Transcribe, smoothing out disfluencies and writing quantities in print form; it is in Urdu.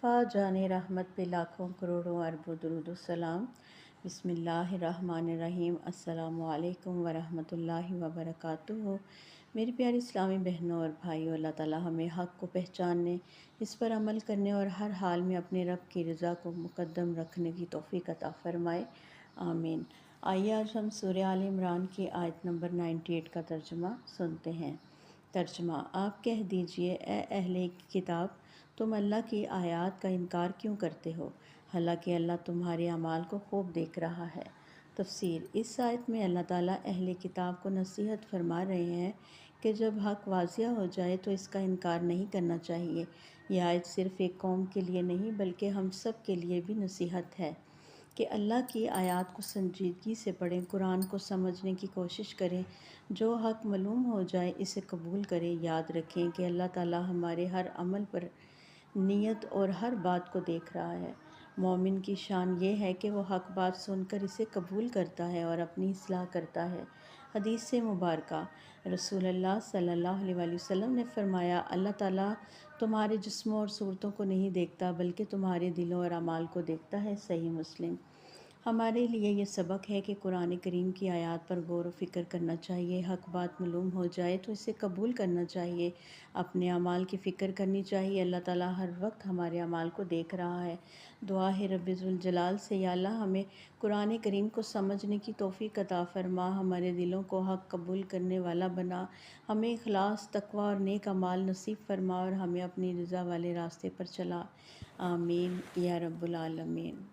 مصطفیٰ جان رحمت پہ لاکھوں کروڑوں اربوں درود و سلام۔ بسم اللہ الرحمن الرحیم۔ السلام علیکم ورحمۃ اللہ وبرکاتہ۔ میری پیاری اسلامی بہنوں اور بھائیوں، اللہ تعالی ہمیں حق کو پہچاننے، اس پر عمل کرنے اور ہر حال میں اپنے رب کی رضا کو مقدم رکھنے کی توفیق عطا فرمائے، آمین۔ آئیے آج ہم سورہ آل عمران کی آیت نمبر 98 کا ترجمہ سنتے ہیں۔ ترجمہ: آپ کہہ دیجئے، اے اہل کتاب، تم اللہ کی آیات کا انکار کیوں کرتے ہو، حالانکہ اللہ تمہارے اعمال کو خوب دیکھ رہا ہے۔ تفسیر: اس آیت میں اللہ تعالیٰ اہل کتاب کو نصیحت فرما رہے ہیں کہ جب حق واضح ہو جائے تو اس کا انکار نہیں کرنا چاہیے۔ یہ آیت صرف ایک قوم کے لیے نہیں بلکہ ہم سب کے لیے بھی نصیحت ہے کہ اللہ کی آیات کو سنجیدگی سے پڑھیں، قرآن کو سمجھنے کی کوشش کریں، جو حق معلوم ہو جائے اسے قبول کریں۔ یاد رکھیں کہ اللہ تعالیٰ ہمارے ہر عمل پر، نیت اور ہر بات کو دیکھ رہا ہے۔ مومن کی شان یہ ہے کہ وہ حق بات سن کر اسے قبول کرتا ہے اور اپنی اصلاح کرتا ہے۔ حدیث سے مبارکہ: رسول اللہ صلی اللہ علیہ وآلہ وسلم نے فرمایا، اللہ تعالیٰ تمہارے جسموں اور صورتوں کو نہیں دیکھتا بلکہ تمہارے دلوں اور اعمال کو دیکھتا ہے۔ صحیح مسلم۔ ہمارے لیے یہ سبق ہے کہ قرآن کریم کی آیات پر غور و فکر کرنا چاہیے، حق بات معلوم ہو جائے تو اسے قبول کرنا چاہیے، اپنے اعمال کی فکر کرنی چاہیے۔ اللہ تعالیٰ ہر وقت ہمارے اعمال کو دیکھ رہا ہے۔ دعا ہے رب ذوالجلال سے، یا اللہ ہمیں قرآن کریم کو سمجھنے کی توفیق عطا فرما، ہمارے دلوں کو حق قبول کرنے والا بنا، ہمیں اخلاص، تقوی اور نیک اعمال نصیب فرما اور ہمیں اپنی رضا والے راستے پر چلا، آمین یا رب العالمین۔